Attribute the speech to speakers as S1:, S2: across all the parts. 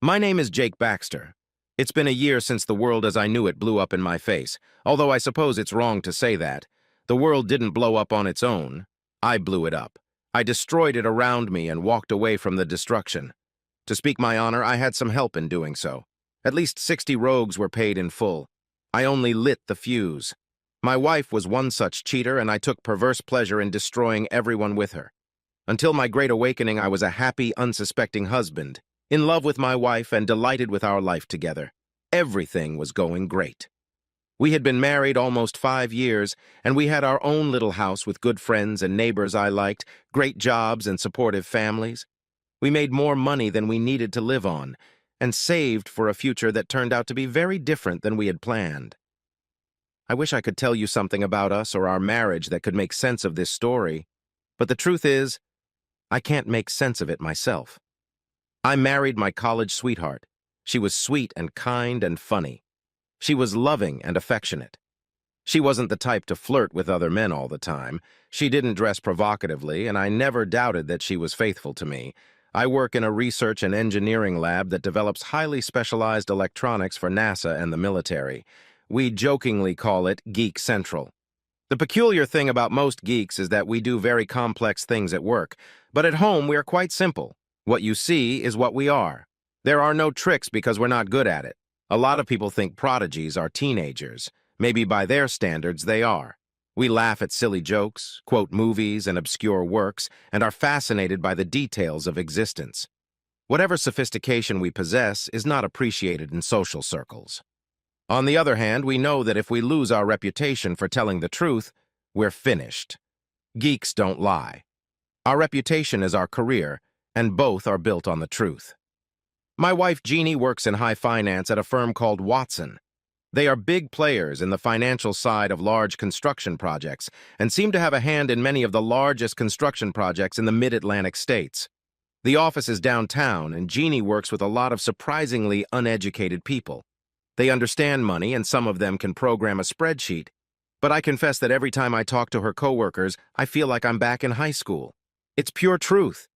S1: My name is Jake Baxter. It's been a year since the world as I knew it blew up in my face, although I suppose it's wrong to say that. The world didn't blow up on its own. I blew it up. I destroyed it around me and walked away from the destruction. To speak my honor, I had some help in doing so. At least 60 rogues were paid in full. I only lit the fuse. My wife was one such cheater, and I took perverse pleasure in destroying everyone with her. Until my great awakening, I was a happy, unsuspecting husband, in love with my wife and delighted with our life together. Everything was going great. We had been married almost 5 years, and we had our own little house with good friends and neighbors I liked, great jobs and supportive families. We made more money than we needed to live on, and saved for a future that turned out to be very different than we had planned. I wish I could tell you something about us or our marriage that could make sense of this story, but the truth is, I can't make sense of it myself. I married my college sweetheart. She was sweet and kind and funny. She was loving and affectionate. She wasn't the type to flirt with other men all the time. She didn't dress provocatively, and I never doubted that she was faithful to me. I work in a research and engineering lab that develops highly specialized electronics for NASA and the military. We jokingly call it Geek Central. The peculiar thing about most geeks is that we do very complex things at work, but at home we are quite simple. What you see is what we are. There are no tricks because we're not good at it. A lot of people think prodigies are teenagers. Maybe by their standards they are. We laugh at silly jokes, quote movies and obscure works, and are fascinated by the details of existence. Whatever sophistication we possess is not appreciated in social circles. On the other hand, we know that if we lose our reputation for telling the truth, we're finished. Geeks don't lie. Our reputation is our career, and both are built on the truth. My wife Jeannie works in high finance at a firm called Watson. They are big players in the financial side of large construction projects and seem to have a hand in many of the largest construction projects in the mid-Atlantic states. The office is downtown, and Jeannie works with a lot of surprisingly uneducated people. They understand money, and some of them can program a spreadsheet. But I confess that every time I talk to her coworkers, I feel like I'm back in high school. It's pure truth.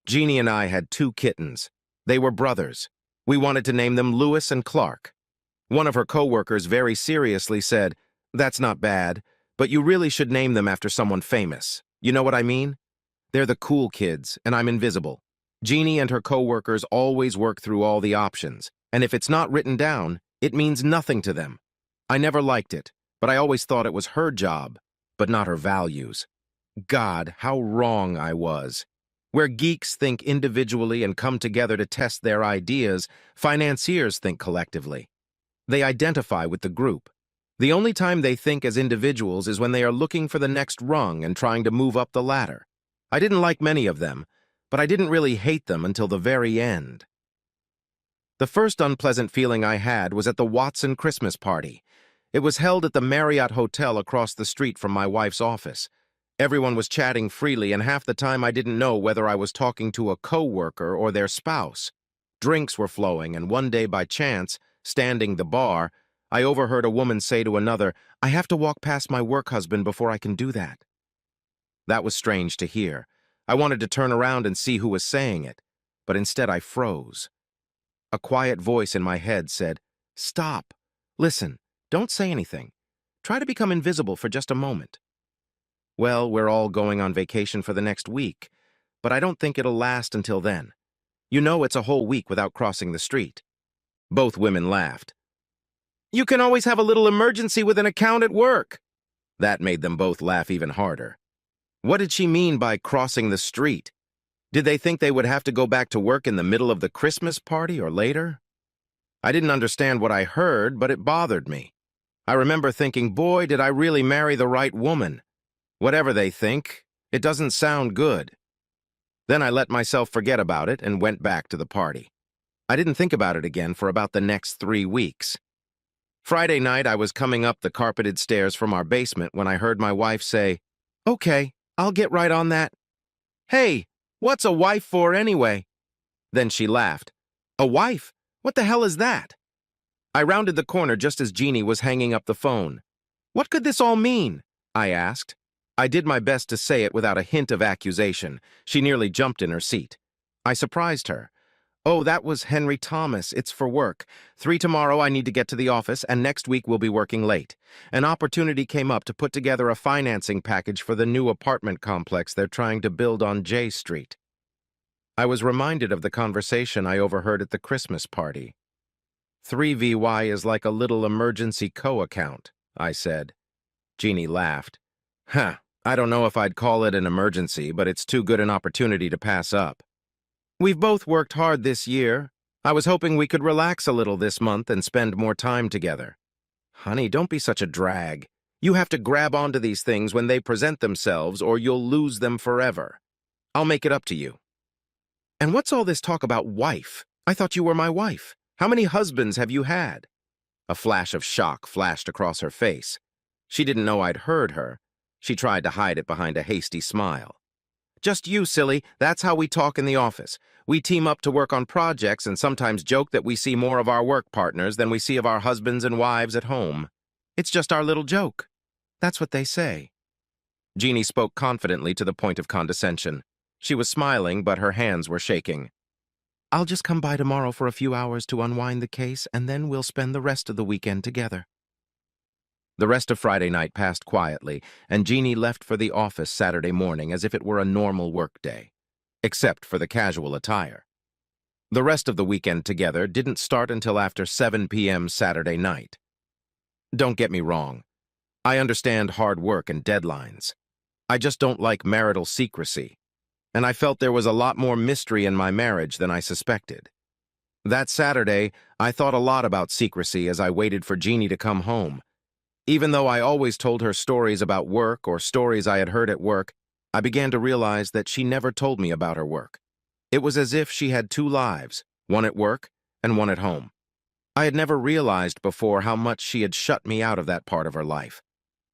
S1: Jeannie and I had 2 kittens. They were brothers. We wanted to name them Lewis and Clark. One of her coworkers very seriously said, "That's not bad, but you really should name them after someone famous. You know what I mean? They're the cool kids, and I'm invisible." Jeannie and her coworkers always work through all the options, and if it's not written down, it means nothing to them. I never liked it, but I always thought it was her job, but not her values. God, how wrong I was. Where geeks think individually and come together to test their ideas, financiers think collectively. They identify with the group. The only time they think as individuals is when they are looking for the next rung and trying to move up the ladder. I didn't like many of them, but I didn't really hate them until the very end. The first unpleasant feeling I had was at the Watson Christmas party. It was held at the Marriott Hotel across the street from my wife's office. Everyone was chatting freely, and half the time I didn't know whether I was talking to a coworker or their spouse. Drinks were flowing, and one day by chance, standing the bar, I overheard a woman say to another, "I have to walk past my work husband before I can do that." That was strange to hear. I wanted to turn around and see who was saying it, but instead I froze. A quiet voice in my head said, "Stop. Listen, don't say anything. Try to become invisible for just a moment." Well, we're all going on vacation for the next week, but I don't think it'll last until then. You know, it's a whole week without crossing the street. Both women laughed. "You can always have a little emergency with an account at work." That made them both laugh even harder. What did she mean by crossing the street? Did they think they would have to go back to work in the middle of the Christmas party or later? I didn't understand what I heard, but it bothered me. I remember thinking, boy, did I really marry the right woman. Whatever they think, it doesn't sound good. Then I let myself forget about it and went back to the party. I didn't think about it again for about the next 3 weeks. Friday night, I was coming up the carpeted stairs from our basement when I heard my wife say, "Okay, I'll get right on that." "Hey, what's a wife for anyway?" Then she laughed. "A wife? What the hell is that?" I rounded the corner just as Jeannie was hanging up the phone. "What could this all mean?" I asked. I did my best to say it without a hint of accusation. She nearly jumped in her seat. I surprised her. Oh, that was Henry Thomas. It's for work. 3 tomorrow I need to get to the office, and next week we'll be working late. An opportunity came up to put together a financing package for the new apartment complex they're trying to build on J Street. I was reminded of the conversation I overheard at the Christmas party. 3VY is like a little emergency co-account, I said. Jeannie laughed. Huh, I don't know if I'd call it an emergency, but it's too good an opportunity to pass up. We've both worked hard this year. I was hoping we could relax a little this month and spend more time together. Honey, don't be such a drag. You have to grab onto these things when they present themselves, or you'll lose them forever. I'll make it up to you. And what's all this talk about wife? I thought you were my wife. How many husbands have you had? A flash of shock flashed across her face. She didn't know I'd heard her. She tried to hide it behind a hasty smile. Just you, silly. That's how we talk in the office. We team up to work on projects and sometimes joke that we see more of our work partners than we see of our husbands and wives at home. It's just our little joke. That's what they say. Jeannie spoke confidently to the point of condescension. She was smiling, but her hands were shaking. I'll just come by tomorrow for a few hours to unwind the case, and then we'll spend the rest of the weekend together. The rest of Friday night passed quietly, and Jeannie left for the office Saturday morning as if it were a normal workday, except for the casual attire. The rest of the weekend together didn't start until after 7 p.m. Saturday night. Don't get me wrong. I understand hard work and deadlines. I just don't like marital secrecy, and I felt there was a lot more mystery in my marriage than I suspected. That Saturday, I thought a lot about secrecy as I waited for Jeannie to come home. Even though I always told her stories about work or stories I had heard at work, I began to realize that she never told me about her work. It was as if she had two lives, one at work and one at home. I had never realized before how much she had shut me out of that part of her life.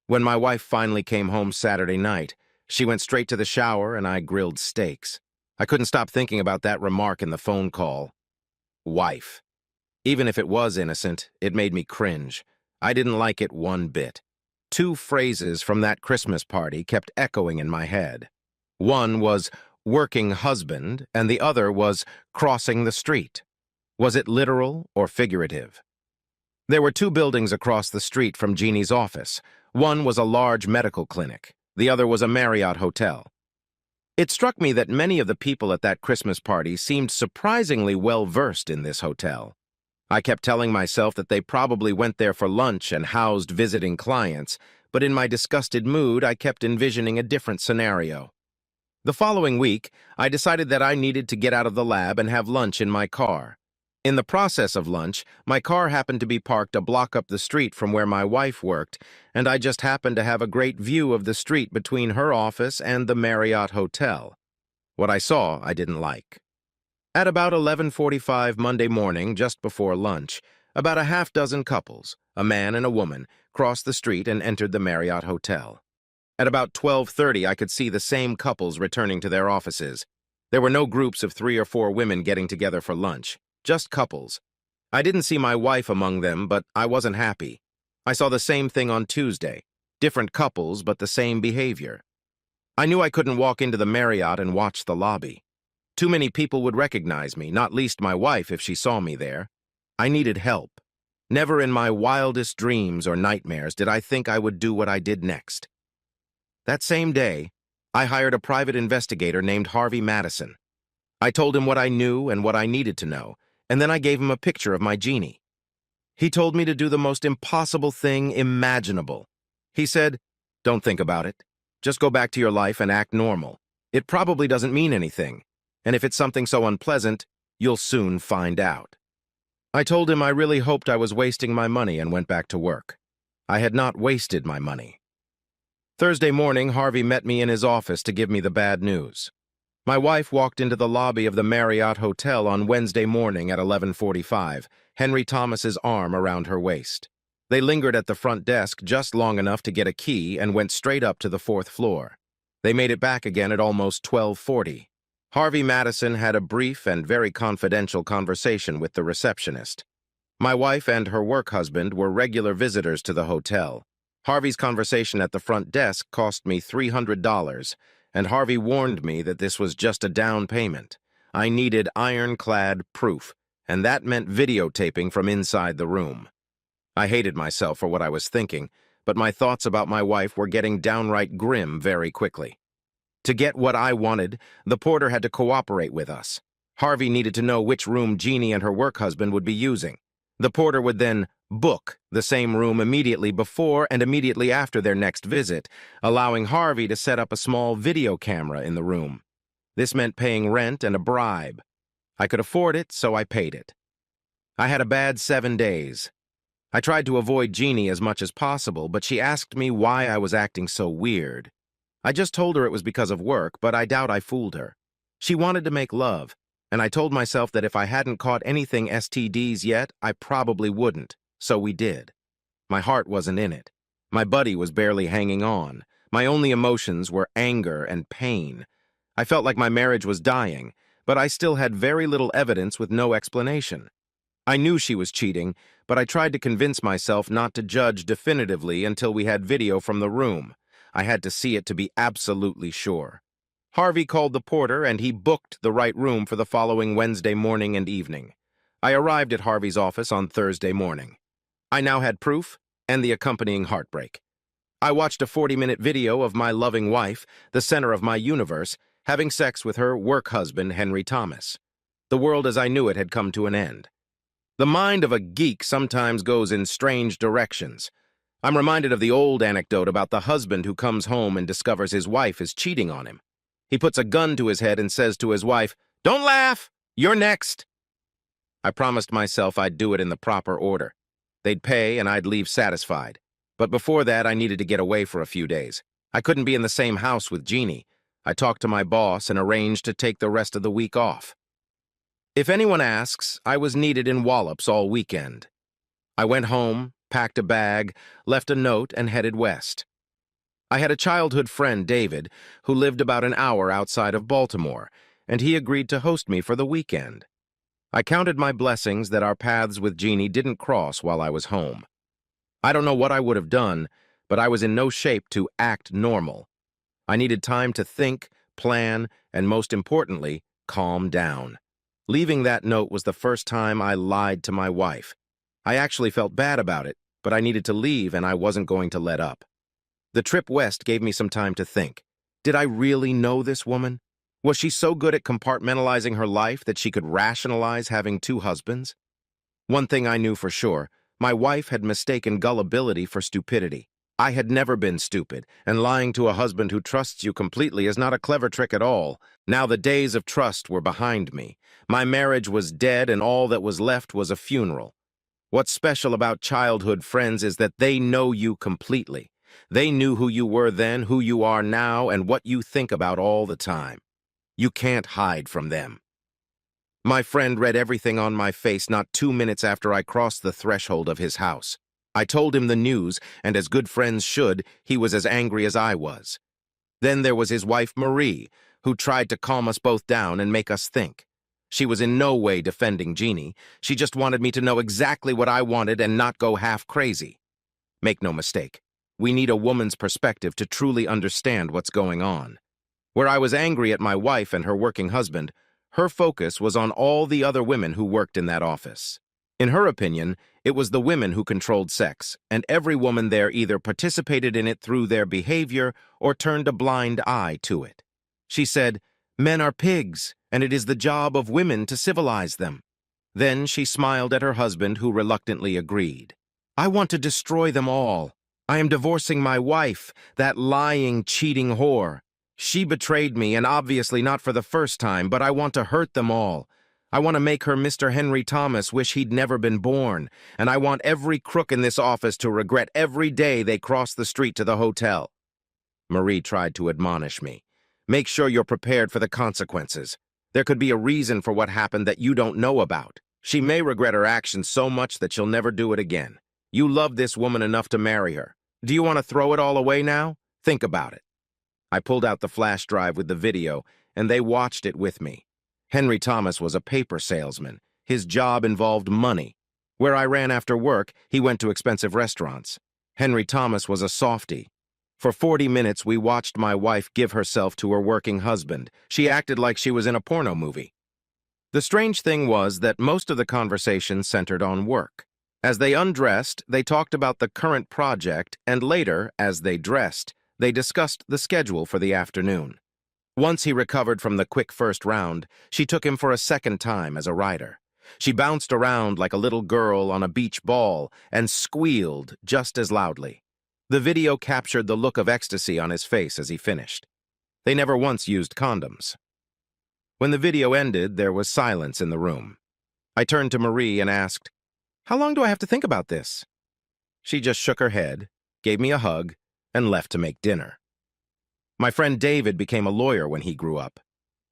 S1: When my wife finally came home Saturday night, she went straight to the shower and I grilled steaks. I couldn't stop thinking about that remark in the phone call. Wife. Even if it was innocent, it made me cringe. I didn't like it one bit. Two phrases from that Christmas party kept echoing in my head. One was working husband, and the other was crossing the street. Was it literal or figurative? There were two buildings across the street from Jeannie's office. One was a large medical clinic. The other was a Marriott hotel. It struck me that many of the people at that Christmas party seemed surprisingly well-versed in this hotel. I kept telling myself that they probably went there for lunch and housed visiting clients, but in my disgusted mood, I kept envisioning a different scenario. The following week, I decided that I needed to get out of the lab and have lunch in my car. In the process of lunch, my car happened to be parked a block up the street from where my wife worked, and I just happened to have a great view of the street between her office and the Marriott Hotel. What I saw, I didn't like. At about 11:45 Monday morning, just before lunch, about a half-dozen couples, a man and a woman, crossed the street and entered the Marriott Hotel. At about 12:30, I could see the same couples returning to their offices. There were no groups of 3 or 4 women getting together for lunch, just couples. I didn't see my wife among them, but I wasn't happy. I saw the same thing on Tuesday, different couples, but the same behavior. I knew I couldn't walk into the Marriott and watch the lobby. Too many people would recognize me, not least my wife if she saw me there. I needed help. Never in my wildest dreams or nightmares did I think I would do what I did next. That same day, I hired a private investigator named Harvey Madison. I told him what I knew and what I needed to know, and then I gave him a picture of my Jeannie. He told me to do the most impossible thing imaginable. He said, "Don't think about it. Just go back to your life and act normal. It probably doesn't mean anything. And if it's something so unpleasant, you'll soon find out." I told him I really hoped I was wasting my money and went back to work. I had not wasted my money. Thursday morning, Harvey met me in his office to give me the bad news. My wife walked into the lobby of the Marriott Hotel on Wednesday morning at 11:45, Henry Thomas's arm around her waist. They lingered at the front desk just long enough to get a key and went straight up to the 4th floor. They made it back again at almost 12:40. Harvey Madison had a brief and very confidential conversation with the receptionist. My wife and her work husband were regular visitors to the hotel. Harvey's conversation at the front desk cost me $300, and Harvey warned me that this was just a down payment. I needed ironclad proof, and that meant videotaping from inside the room. I hated myself for what I was thinking, but my thoughts about my wife were getting downright grim very quickly. To get what I wanted, the porter had to cooperate with us. Harvey needed to know which room Jeannie and her work husband would be using. The porter would then book the same room immediately before and immediately after their next visit, allowing Harvey to set up a small video camera in the room. This meant paying rent and a bribe. I could afford it, so I paid it. I had a bad 7 days. I tried to avoid Jeannie as much as possible, but she asked me why I was acting so weird. I just told her it was because of work, but I doubt I fooled her. She wanted to make love, and I told myself that if I hadn't caught anything STDs yet, I probably wouldn't, so we did. My heart wasn't in it. My buddy was barely hanging on. My only emotions were anger and pain. I felt like my marriage was dying, but I still had very little evidence with no explanation. I knew she was cheating, but I tried to convince myself not to judge definitively until we had video from the room. I had to see it to be absolutely sure. Harvey called the porter, and he booked the right room for the following Wednesday morning and evening. I arrived at Harvey's office on Thursday morning. I now had proof and the accompanying heartbreak. I watched a 40-minute video of my loving wife, the center of my universe, having sex with her work husband, Henry Thomas. The world as I knew it had come to an end. The mind of a geek sometimes goes in strange directions. I'm reminded of the old anecdote about the husband who comes home and discovers his wife is cheating on him. He puts a gun to his head and says to his wife, "Don't laugh! You're next!" I promised myself I'd do it in the proper order. They'd pay and I'd leave satisfied. But before that, I needed to get away for a few days. I couldn't be in the same house with Jeannie. I talked to my boss and arranged to take the rest of the week off. If anyone asks, I was needed in Wallops all weekend. I went home, packed a bag, left a note, and headed west. I had a childhood friend, David, who lived about an hour outside of Baltimore, and he agreed to host me for the weekend. I counted my blessings that our paths with Jeannie didn't cross while I was home. I don't know what I would have done, but I was in no shape to act normal. I needed time to think, plan, and most importantly, calm down. Leaving that note was the first time I lied to my wife. I actually felt bad about it, but I needed to leave and I wasn't going to let up. The trip west gave me some time to think. Did I really know this woman? Was she so good at compartmentalizing her life that she could rationalize having 2 husbands? One thing I knew for sure, my wife had mistaken gullibility for stupidity. I had never been stupid, and lying to a husband who trusts you completely is not a clever trick at all. Now the days of trust were behind me. My marriage was dead, and all that was left was a funeral. What's special about childhood friends is that they know you completely. They knew who you were then, who you are now, and what you think about all the time. You can't hide from them. My friend read everything on my face not 2 minutes after I crossed the threshold of his house. I told him the news, and as good friends should, he was as angry as I was. Then there was his wife, Marie, who tried to calm us both down and make us think. She was in no way defending Jeannie. She just wanted me to know exactly what I wanted and not go half crazy. Make no mistake, we need a woman's perspective to truly understand what's going on. Where I was angry at my wife and her working husband, her focus was on all the other women who worked in that office. In her opinion, it was the women who controlled sex, and every woman there either participated in it through their behavior or turned a blind eye to it. She said, "Men are pigs, and it is the job of women to civilize them." Then she smiled at her husband, who reluctantly agreed. "I want to destroy them all. I am divorcing my wife, that lying, cheating whore. She betrayed me, and obviously not for the first time, but I want to hurt them all. I want to make her Mr. Henry Thomas wish he'd never been born, and I want every crook in this office to regret every day they cross the street to the hotel." Marie tried to admonish me. "Make sure you're prepared for the consequences. There could be a reason for what happened that you don't know about. She may regret her actions so much that she'll never do it again. You love this woman enough to marry her. Do you want to throw it all away now? Think about it." I pulled out the flash drive with the video, and they watched it with me. Henry Thomas was a paper salesman. His job involved money. Where I ran after work, he went to expensive restaurants. Henry Thomas was a softie. For 40 minutes, we watched my wife give herself to her working husband. She acted like she was in a porno movie. The strange thing was that most of the conversation centered on work. As they undressed, they talked about the current project, and later, as they dressed, they discussed the schedule for the afternoon. Once he recovered from the quick first round, she took him for a second time as a rider. She bounced around like a little girl on a beach ball and squealed just as loudly. The video captured the look of ecstasy on his face as he finished. They never once used condoms. When the video ended, there was silence in the room. I turned to Marie and asked, "How long do I have to think about this?" She just shook her head, gave me a hug, and left to make dinner. My friend David became a lawyer when he grew up.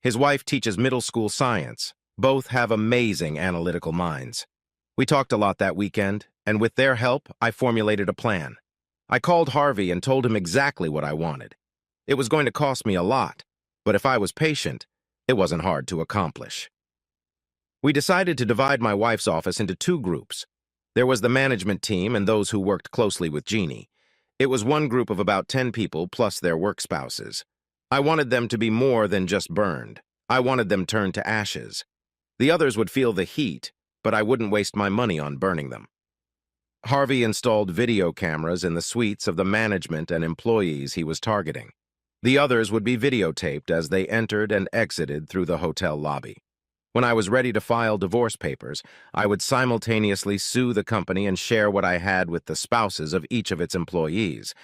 S1: His wife teaches middle school science. Both have amazing analytical minds. We talked a lot that weekend, and with their help, I formulated a plan. I called Harvey and told him exactly what I wanted. It was going to cost me a lot, but if I was patient, it wasn't hard to accomplish. We decided to divide my wife's office into two groups. There was the management team and those who worked closely with Jeannie. It was one group of about 10 people plus their work spouses. I wanted them to be more than just burned. I wanted them turned to ashes. The others would feel the heat, but I wouldn't waste my money on burning them. Harvey installed video cameras in the suites of the management and employees he was targeting. The others would be videotaped as they entered and exited through the hotel lobby. When I was ready to file divorce papers, I would simultaneously sue the company and share what I had with the spouses of each of its employees.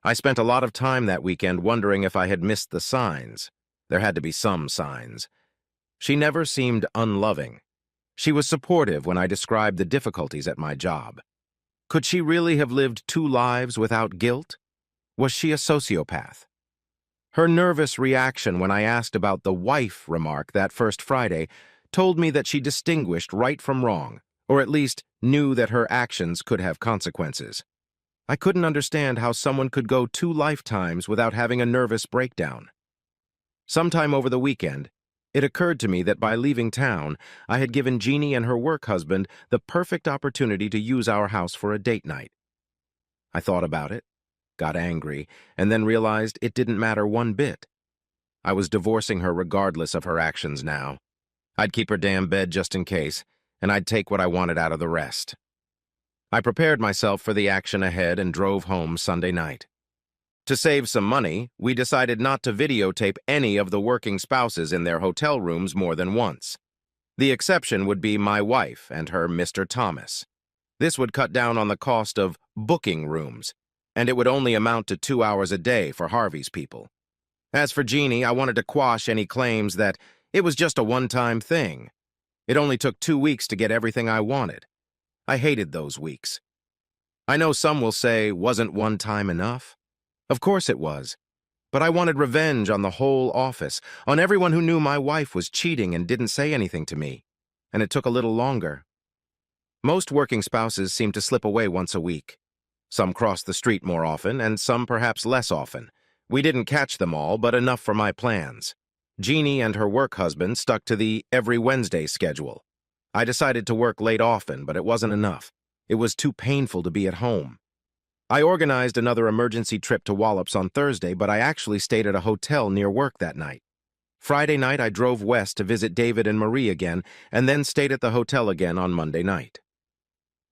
S1: I spent a lot of time that weekend wondering if I had missed the signs. There had to be some signs. She never seemed unloving. She was supportive when I described the difficulties at my job. Could she really have lived two lives without guilt? Was she a sociopath? Her nervous reaction when I asked about the wife remark that first Friday told me that she distinguished right from wrong, or at least knew that her actions could have consequences. I couldn't understand how someone could go 2 lifetimes without having a nervous breakdown. Sometime over the weekend, it occurred to me that by leaving town, I had given Jeannie and her work husband the perfect opportunity to use our house for a date night. I thought about it, got angry, and then realized it didn't matter one bit. I was divorcing her regardless of her actions now. I'd keep her damn bed just in case, and I'd take what I wanted out of the rest. I prepared myself for the action ahead and drove home Sunday night. To save some money, we decided not to videotape any of the working spouses in their hotel rooms more than once. The exception would be my wife and her Mr. Thomas. This would cut down on the cost of booking rooms, and it would only amount to 2 hours a day for Harvey's people. As for Jeannie, I wanted to quash any claims that it was just a one-time thing. It only took 2 weeks to get everything I wanted. I hated those weeks. I know some will say, wasn't one time enough? Of course it was. But I wanted revenge on the whole office, on everyone who knew my wife was cheating and didn't say anything to me. And it took a little longer. Most working spouses seem to slip away once a week. Some cross the street more often, and some perhaps less often. We didn't catch them all, but enough for my plans. Jeannie and her work husband stuck to the every Wednesday schedule. I decided to work late often, but it wasn't enough. It was too painful to be at home. I organized another emergency trip to Wallops on Thursday, but I actually stayed at a hotel near work that night. Friday night, I drove west to visit David and Marie again, and then stayed at the hotel again on Monday night.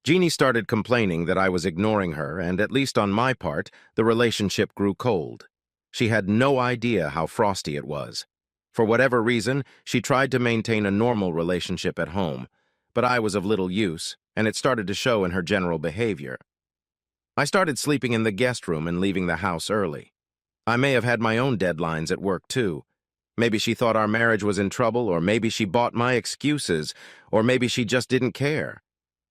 S1: Jeannie started complaining that I was ignoring her, and at least on my part, the relationship grew cold. She had no idea how frosty it was. For whatever reason, she tried to maintain a normal relationship at home, but I was of little use, and it started to show in her general behavior. I started sleeping in the guest room and leaving the house early. I may have had my own deadlines at work, too. Maybe she thought our marriage was in trouble, or maybe she bought my excuses, or maybe she just didn't care.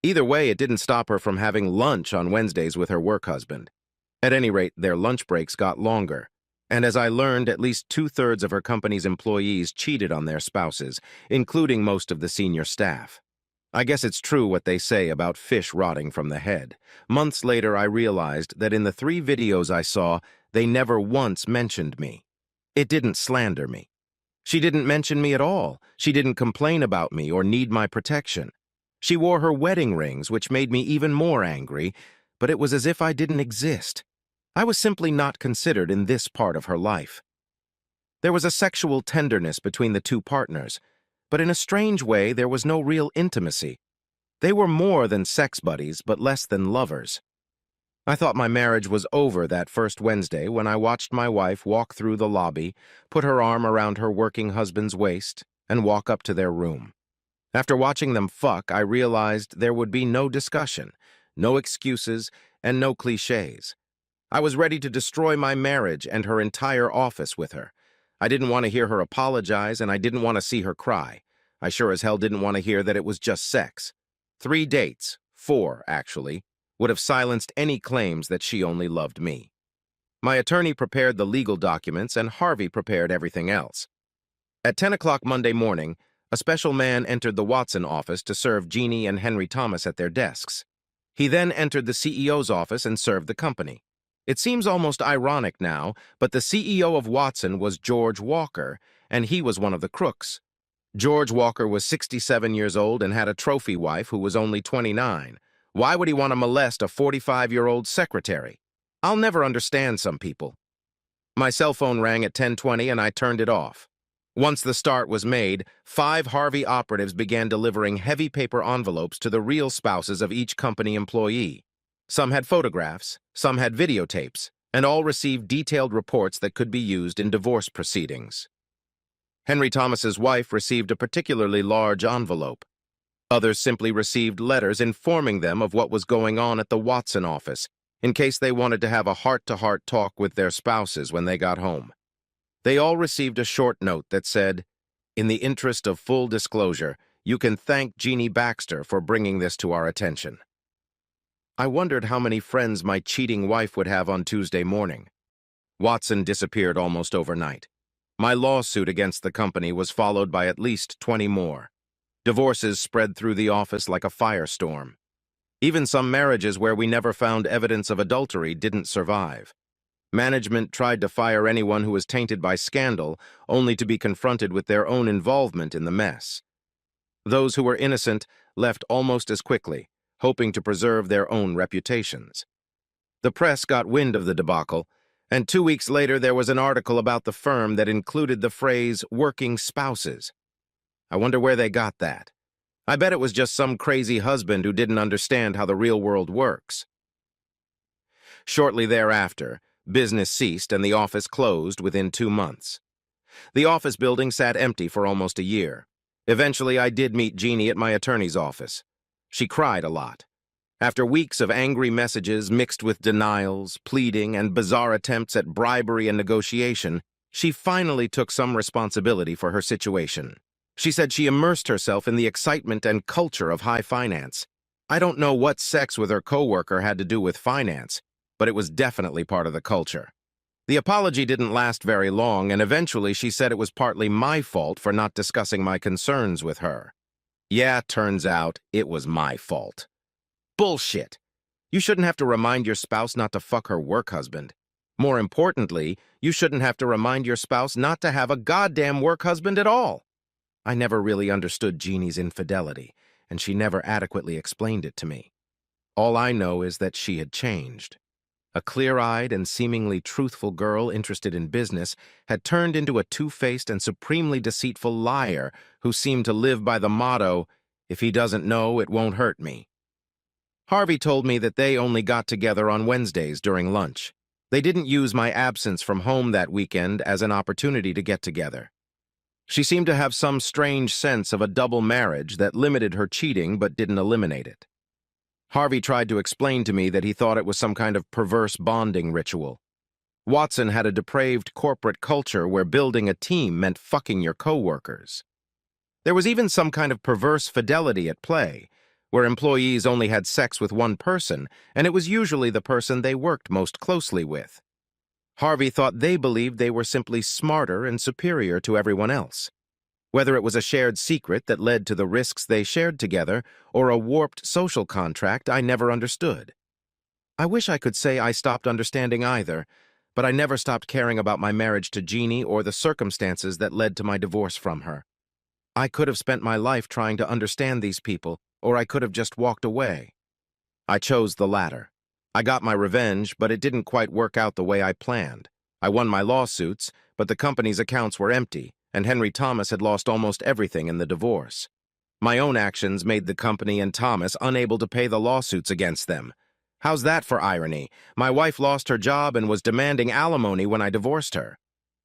S1: Either way, it didn't stop her from having lunch on Wednesdays with her work husband. At any rate, their lunch breaks got longer. And as I learned, at least 2/3 of her company's employees cheated on their spouses, including most of the senior staff. I guess it's true what they say about fish rotting from the head. Months later, I realized that in the 3 videos I saw, they never once mentioned me. It didn't slander me. She didn't mention me at all. She didn't complain about me or need my protection. She wore her wedding rings, which made me even more angry, but it was as if I didn't exist. I was simply not considered in this part of her life. There was a sexual tenderness between the two partners, But in a strange way, there was no real intimacy. They were more than sex buddies, but less than lovers. I thought my marriage was over that first Wednesday when I watched my wife walk through the lobby, put her arm around her working husband's waist, and walk up to their room. After watching them fuck, I realized there would be no discussion, no excuses, and no cliches. I was ready to destroy my marriage and her entire office with her. I didn't want to hear her apologize, and I didn't want to see her cry. I sure as hell didn't want to hear that it was just sex. 3 dates, 4 actually, would have silenced any claims that she only loved me. My attorney prepared the legal documents, and Harvey prepared everything else. At 10 o'clock Monday morning, a special man entered the Watson office to serve Jeannie and Henry Thomas at their desks. He then entered the CEO's office and served the company. It seems almost ironic now, but the CEO of Watson was George Walker, and he was one of the crooks. George Walker was 67 years old and had a trophy wife who was only 29. Why would he want to molest a 45-year-old secretary? I'll never understand some people. My cell phone rang at 10:20 and I turned it off. Once the start was made, 5 Harvey operatives began delivering heavy paper envelopes to the real spouses of each company employee. Some had photographs, some had videotapes, and all received detailed reports that could be used in divorce proceedings. Henry Thomas's wife received a particularly large envelope. Others simply received letters informing them of what was going on at the Watson office, in case they wanted to have a heart-to-heart talk with their spouses when they got home. They all received a short note that said, "In the interest of full disclosure, you can thank Jeannie Baxter for bringing this to our attention." I wondered how many friends my cheating wife would have on Tuesday morning. Watson disappeared almost overnight. My lawsuit against the company was followed by at least 20 more. Divorces spread through the office like a firestorm. Even some marriages where we never found evidence of adultery didn't survive. Management tried to fire anyone who was tainted by scandal, only to be confronted with their own involvement in the mess. Those who were innocent left almost as quickly, hoping to preserve their own reputations. The press got wind of the debacle, and 2 weeks later there was an article about the firm that included the phrase "working spouses." I wonder where they got that. I bet it was just some crazy husband who didn't understand how the real world works. Shortly thereafter, business ceased and the office closed within 2 months. The office building sat empty for almost a year. Eventually, I did meet Jeannie at my attorney's office. She cried a lot. After weeks of angry messages mixed with denials, pleading, and bizarre attempts at bribery and negotiation, she finally took some responsibility for her situation. She said she immersed herself in the excitement and culture of high finance. I don't know what sex with her coworker had to do with finance, but it was definitely part of the culture. The apology didn't last very long, and eventually she said it was partly my fault for not discussing my concerns with her. Yeah, turns out it was my fault. Bullshit. You shouldn't have to remind your spouse not to fuck her work husband. More importantly, you shouldn't have to remind your spouse not to have a goddamn work husband at all. I never really understood Jeannie's infidelity, and she never adequately explained it to me. All I know is that she had changed. A clear-eyed and seemingly truthful girl interested in business had turned into a two-faced and supremely deceitful liar who seemed to live by the motto, "If he doesn't know, it won't hurt me." Harvey told me that they only got together on Wednesdays during lunch. They didn't use my absence from home that weekend as an opportunity to get together. She seemed to have some strange sense of a double marriage that limited her cheating but didn't eliminate it. Harvey tried to explain to me that he thought it was some kind of perverse bonding ritual. Watson had a depraved corporate culture where building a team meant fucking your coworkers. There was even some kind of perverse fidelity at play, where employees only had sex with one person, and it was usually the person they worked most closely with. Harvey thought they believed they were simply smarter and superior to everyone else. Whether it was a shared secret that led to the risks they shared together or a warped social contract, I never understood. I wish I could say I stopped understanding either, but I never stopped caring about my marriage to Jeannie or the circumstances that led to my divorce from her. I could have spent my life trying to understand these people, or I could have just walked away. I chose the latter. I got my revenge, but it didn't quite work out the way I planned. I won my lawsuits, but the company's accounts were empty, and Henry Thomas had lost almost everything in the divorce. My own actions made the company and Thomas unable to pay the lawsuits against them. How's that for irony? My wife lost her job and was demanding alimony when I divorced her.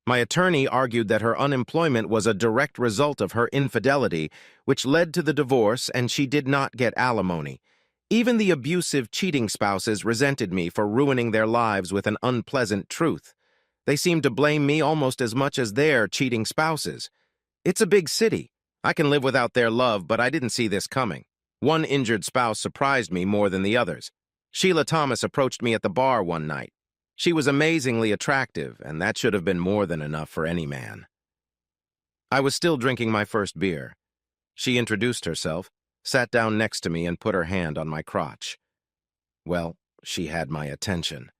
S1: My attorney argued that her unemployment was a direct result of her infidelity, which led to the divorce, and she did not get alimony. Even the abusive, cheating spouses resented me for ruining their lives with an unpleasant truth. They seemed to blame me almost as much as their cheating spouses. It's a big city. I can live without their love, but I didn't see this coming. One injured spouse surprised me more than the others. Sheila Thomas approached me at the bar one night. She was amazingly attractive, and that should have been more than enough for any man. I was still drinking my first beer. She introduced herself, sat down next to me, and put her hand on my crotch. Well, she had my attention.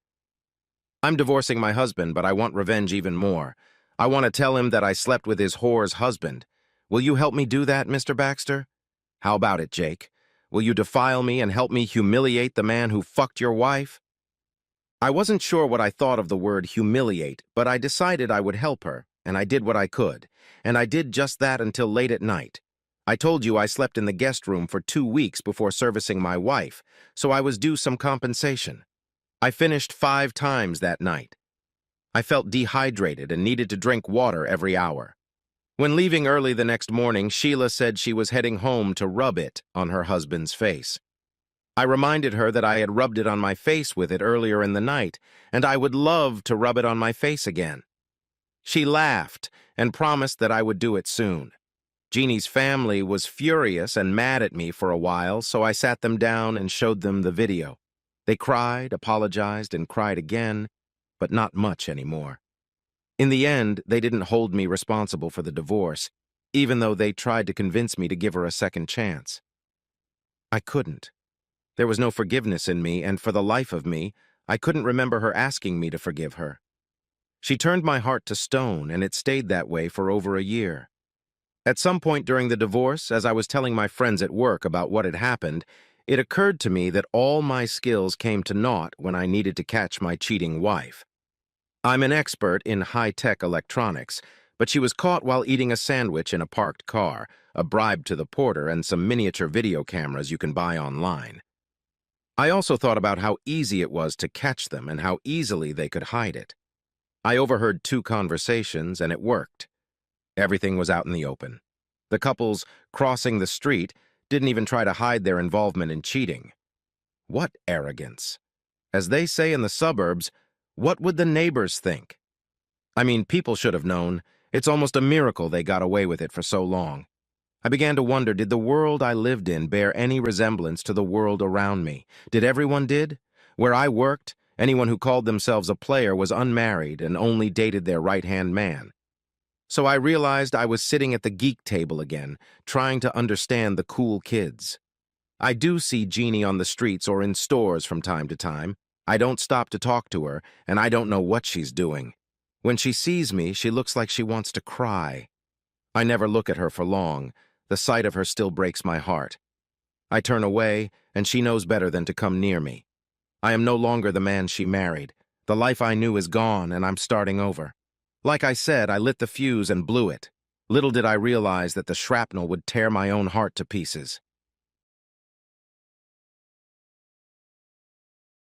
S1: I'm divorcing my husband, but I want revenge even more. I want to tell him that I slept with his whore's husband. Will you help me do that, Mr. Baxter? How about it, Jake? Will you defile me and help me humiliate the man who fucked your wife? I wasn't sure what I thought of the word humiliate, but I decided I would help her, and I did what I could. And I did just that until late at night. I told you I slept in the guest room for 2 weeks before servicing my wife, so I was due some compensation. I finished 5 times that night. I felt dehydrated and needed to drink water every hour. When leaving early the next morning, Sheila said she was heading home to rub it on her husband's face. I reminded her that I had rubbed it on my face with it earlier in the night, and I would love to rub it on my face again. She laughed and promised that I would do it soon. Jeannie's family was furious and mad at me for a while, so I sat them down and showed them the video. They cried, apologized, and cried again, but not much anymore. In the end, they didn't hold me responsible for the divorce, even though they tried to convince me to give her a second chance. I couldn't. There was no forgiveness in me, and for the life of me, I couldn't remember her asking me to forgive her. She turned my heart to stone, and it stayed that way for over a year. At some point during the divorce, as I was telling my friends at work about what had happened, it occurred to me that all my skills came to naught when I needed to catch my cheating wife. I'm an expert in high-tech electronics, but she was caught while eating a sandwich in a parked car, a bribe to the porter, and some miniature video cameras you can buy online. I also thought about how easy it was to catch them and how easily they could hide it. I overheard 2 conversations, and it worked. Everything was out in the open. The couples crossing the street didn't even try to hide their involvement in cheating. What arrogance! As they say in the suburbs, what would the neighbors think? I mean, people should have known. It's almost a miracle they got away with it for so long. I began to wonder, did the world I lived in bear any resemblance to the world around me? Did everyone did? Where I worked, anyone who called themselves a player was unmarried and only dated their right-hand man. So I realized I was sitting at the geek table again, trying to understand the cool kids. I do see Jeannie on the streets or in stores from time to time. I don't stop to talk to her, and I don't know what she's doing. When she sees me, she looks like she wants to cry. I never look at her for long. The sight of her still breaks my heart. I turn away, and she knows better than to come near me. I am no longer the man she married. The life I knew is gone, and I'm starting over. Like I said, I lit the fuse and blew it. Little did I realize that the shrapnel would tear my own heart to pieces.